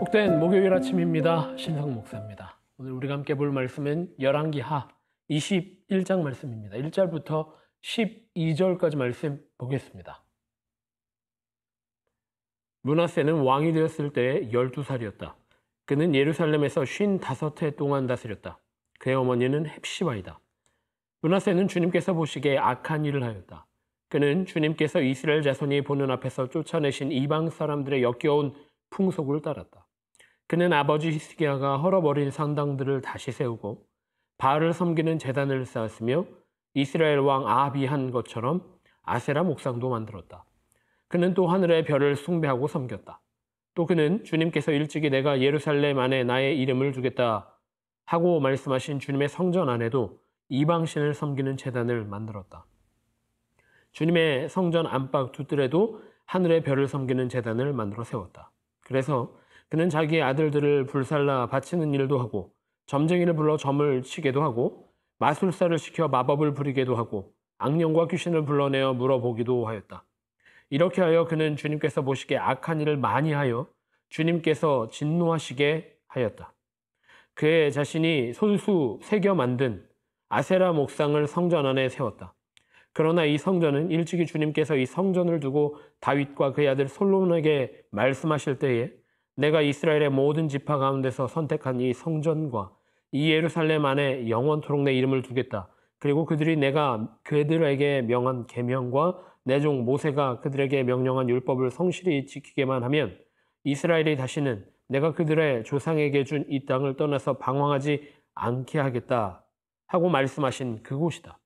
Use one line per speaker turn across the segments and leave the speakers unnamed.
복된 목요일 아침입니다. 신성 목사입니다. 오늘 우리가 함께 볼 말씀은 열왕기하 21장 말씀입니다. 1절부터 12절까지 말씀 보겠습니다. 므낫세는 왕이 되었을 때 12살이었다. 그는 예루살렘에서 55해 동안 다스렸다. 그의 어머니는 헵시바이다. 므낫세는 주님께서 보시기에 악한 일을 하였다. 그는 주님께서 이스라엘 자손이 보는 앞에서 쫓아내신 이방 사람들의 역겨운 풍속을 따랐다. 그는 아버지 히스기야가 헐어버린 상당들을 다시 세우고 바알을 섬기는 제단을 쌓았으며 이스라엘 왕 아합이 한 것처럼 아세라 목상도 만들었다. 그는 또 하늘의 별을 숭배하고 섬겼다. 또 그는 주님께서 일찍이 내가 예루살렘 안에 나의 이름을 두겠다 하고 말씀하신 주님의 성전 안에도 이방신을 섬기는 제단을 만들었다. 주님의 성전 안팎 두뜰에도 하늘의 별을 섬기는 제단을 만들어 세웠다. 그래서 그는 자기의 아들들을 불살라 바치는 일도 하고 점쟁이를 불러 점을 치게도 하고 마술사를 시켜 마법을 부리게도 하고 악령과 귀신을 불러내어 물어보기도 하였다. 이렇게 하여 그는 주님께서 보시기에 악한 일을 많이 하여 주님께서 진노하시게 하였다. 그의 자신이 손수 새겨 만든 아세라 목상을 성전 안에 세웠다. 그러나 이 성전은 일찍이 주님께서 이 성전을 두고 다윗과 그의 아들 솔로몬에게 말씀하실 때에 내가 이스라엘의 모든 지파 가운데서 선택한 이 성전과 이 예루살렘 안에 영원토록 내 이름을 두겠다. 그리고 그들이 내가 그들에게 명한 계명과 내 종 모세가 그들에게 명령한 율법을 성실히 지키게만 하면 이스라엘이 다시는 내가 그들의 조상에게 준 이 땅을 떠나서 방황하지 않게 하겠다 하고 말씀하신 그곳이다.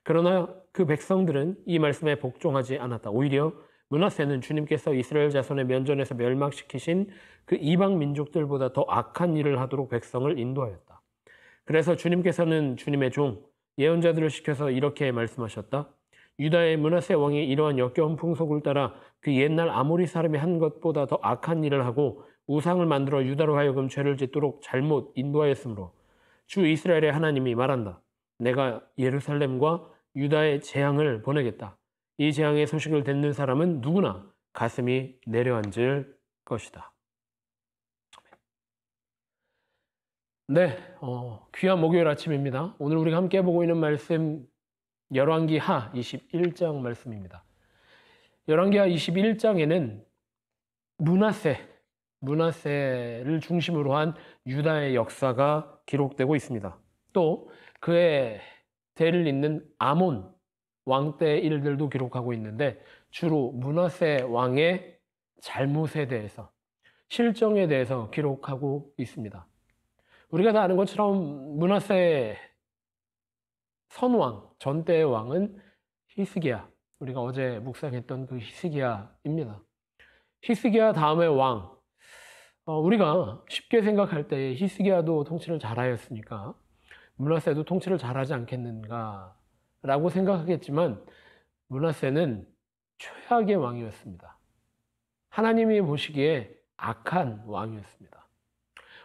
그러나 그 백성들은 이 말씀에 복종하지 않았다. 오히려 므낫세는 주님께서 이스라엘 자손의 면전에서 멸망시키신 그 이방 민족들보다 더 악한 일을 하도록 백성을 인도하였다. 그래서 주님께서는 주님의 종 예언자들을 시켜서 이렇게 말씀하셨다. 유다의 므낫세 왕이 이러한 역겨운 풍속을 따라 그 옛날 아모리 사람이 한 것보다 더 악한 일을 하고 우상을 만들어 유다로 하여금 죄를 짓도록 잘못 인도하였으므로 주 이스라엘의 하나님이 말한다. 내가 예루살렘과 유다의 재앙을 보내겠다. 이 재앙의 소식을 듣는 사람은 누구나 가슴이 내려앉을 것이다. 네, 귀한 목요일 아침입니다. 오늘 우리가 함께 보고 있는 말씀 열왕기하 21장 말씀입니다. 열왕기하 21장에는 므낫세를 중심으로 한 유다의 역사가 기록되고 있습니다. 또 그의 대를 잇는 아몬 왕 때의 일들도 기록하고 있는데 주로 므낫세 왕의 잘못에 대해서 실정에 대해서 기록하고 있습니다. 우리가 다 아는 것처럼 므낫세 선왕 전때의 왕은 히스기야, 우리가 어제 묵상했던 그 히스기야입니다. 히스기야 다음의 왕, 우리가 쉽게 생각할 때 히스기야도 통치를 잘하였으니까 므낫세도 통치를 잘하지 않겠는가 라고 생각하겠지만 므낫세는 최악의 왕이었습니다. 하나님이 보시기에 악한 왕이었습니다.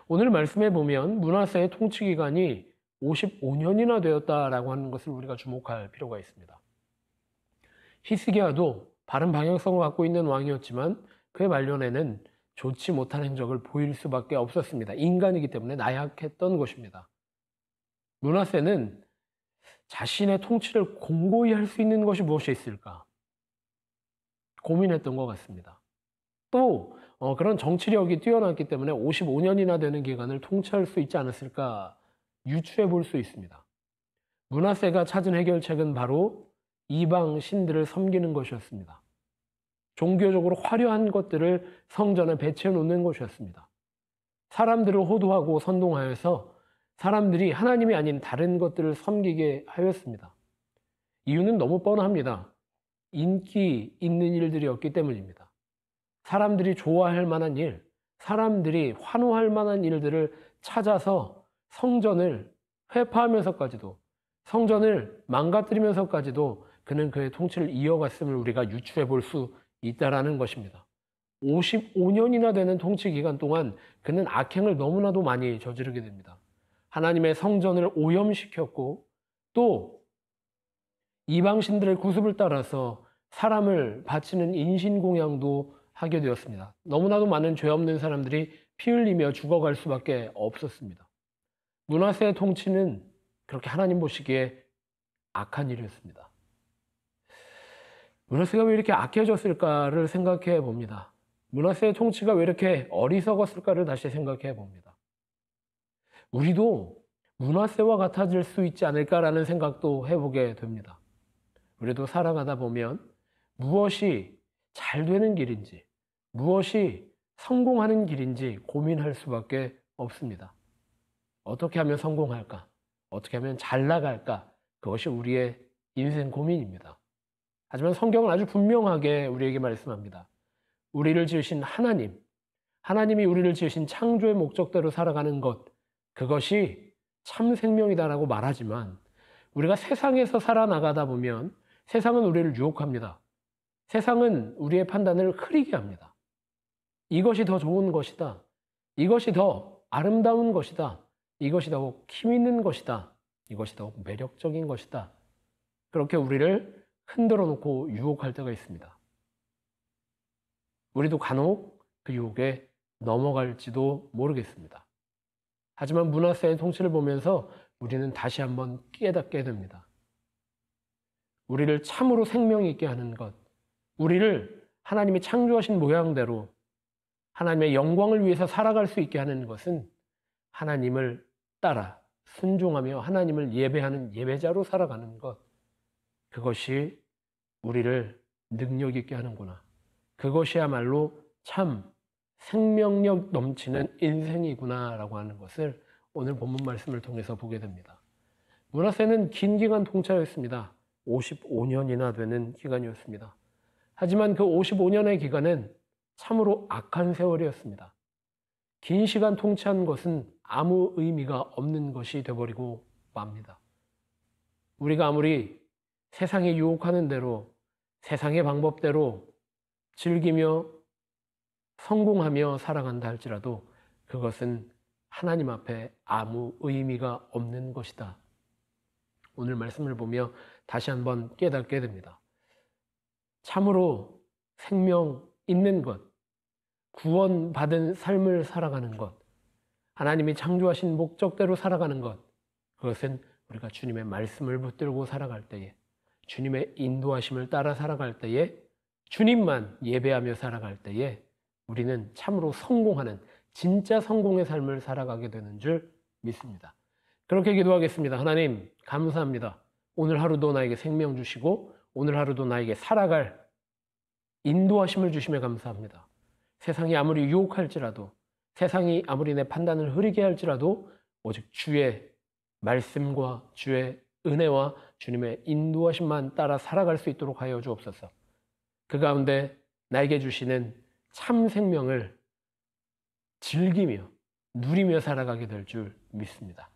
오늘 말씀에 보면 므낫세의 통치 기간이 55년이나 되었다라고 하는 것을 우리가 주목할 필요가 있습니다. 히스기야도 바른 방향성을 갖고 있는 왕이었지만 그의 말년에는 좋지 못한 행적을 보일 수밖에 없었습니다. 인간이기 때문에 나약했던 것입니다. 므낫세는 자신의 통치를 공고히 할 수 있는 것이 무엇이 있을까 고민했던 것 같습니다. 또 그런 정치력이 뛰어났기 때문에 55년이나 되는 기간을 통치할 수 있지 않았을까 유추해 볼 수 있습니다. 므낫세가 찾은 해결책은 바로 이방 신들을 섬기는 것이었습니다. 종교적으로 화려한 것들을 성전에 배치해 놓는 것이었습니다. 사람들을 호도하고 선동하여서 사람들이 하나님이 아닌 다른 것들을 섬기게 하였습니다. 이유는 너무 뻔합니다. 인기 있는 일들이었기 때문입니다. 사람들이 좋아할 만한 일, 사람들이 환호할 만한 일들을 찾아서 성전을 회파하면서까지도, 성전을 망가뜨리면서까지도 그는 그의 통치를 이어갔음을 우리가 유추해 볼 수 있다는 것입니다. 55년이나 되는 통치 기간 동안 그는 악행을 너무나도 많이 저지르게 됩니다. 하나님의 성전을 오염시켰고 또 이방신들의 구습을 따라서 사람을 바치는 인신공양도 하게 되었습니다. 너무나도 많은 죄 없는 사람들이 피 흘리며 죽어갈 수밖에 없었습니다. 므낫세의 통치는 그렇게 하나님 보시기에 악한 일이었습니다. 므낫세가 왜 이렇게 악해졌을까를 생각해 봅니다. 므낫세의 통치가 왜 이렇게 어리석었을까를 다시 생각해 봅니다. 우리도 므낫세와 같아질 수 있지 않을까라는 생각도 해보게 됩니다. 우리도 살아가다 보면 무엇이 잘 되는 길인지, 무엇이 성공하는 길인지 고민할 수밖에 없습니다. 어떻게 하면 성공할까? 어떻게 하면 잘 나갈까? 그것이 우리의 인생 고민입니다. 하지만 성경은 아주 분명하게 우리에게 말씀합니다. 우리를 지으신 하나님, 하나님이 우리를 지으신 창조의 목적대로 살아가는 것, 그것이 참 생명이다라고 말하지만 우리가 세상에서 살아나가다 보면 세상은 우리를 유혹합니다. 세상은 우리의 판단을 흐리게 합니다. 이것이 더 좋은 것이다. 이것이 더 아름다운 것이다. 이것이 더욱 힘 있는 것이다. 이것이 더욱 매력적인 것이다. 그렇게 우리를 흔들어 놓고 유혹할 때가 있습니다. 우리도 간혹 그 유혹에 넘어갈지도 모르겠습니다. 하지만 므낫세의 통치를 보면서 우리는 다시 한번 깨닫게 됩니다. 우리를 참으로 생명 있게 하는 것, 우리를 하나님이 창조하신 모양대로 하나님의 영광을 위해서 살아갈 수 있게 하는 것은 하나님을 따라 순종하며 하나님을 예배하는 예배자로 살아가는 것, 그것이 우리를 능력 있게 하는구나. 그것이야말로 참 생명력 넘치는 인생이구나라고 하는 것을 오늘 본문 말씀을 통해서 보게 됩니다. 므낫세는 긴 기간 통치하였습니다. 55년이나 되는 기간이었습니다. 하지만 그 55년의 기간은 참으로 악한 세월이었습니다. 긴 시간 통치한 것은 아무 의미가 없는 것이 되어버리고 맙니다. 우리가 아무리 세상에 유혹하는 대로 세상의 방법대로 즐기며 성공하며 살아간다 할지라도 그것은 하나님 앞에 아무 의미가 없는 것이다. 오늘 말씀을 보며 다시 한번 깨닫게 됩니다. 참으로 생명 있는 것, 구원받은 삶을 살아가는 것, 하나님이 창조하신 목적대로 살아가는 것, 그것은 우리가 주님의 말씀을 붙들고 살아갈 때에, 주님의 인도하심을 따라 살아갈 때에, 주님만 예배하며 살아갈 때에 우리는 참으로 성공하는 진짜 성공의 삶을 살아가게 되는 줄 믿습니다. 그렇게 기도하겠습니다. 하나님 감사합니다. 오늘 하루도 나에게 생명 주시고 오늘 하루도 나에게 살아갈 인도하심을 주심에 감사합니다. 세상이 아무리 유혹할지라도 세상이 아무리 내 판단을 흐리게 할지라도 오직 주의 말씀과 주의 은혜와 주님의 인도하심만 따라 살아갈 수 있도록 하여 주옵소서. 그 가운데 나에게 주시는 참 생명을 즐기며 누리며 살아가게 될 줄 믿습니다.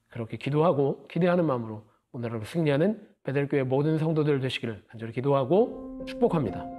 그렇게 기도하고 기대하는 마음으로 오늘 하루 승리하는 베델교회 모든 성도들 되시기를 간절히 기도하고 축복합니다.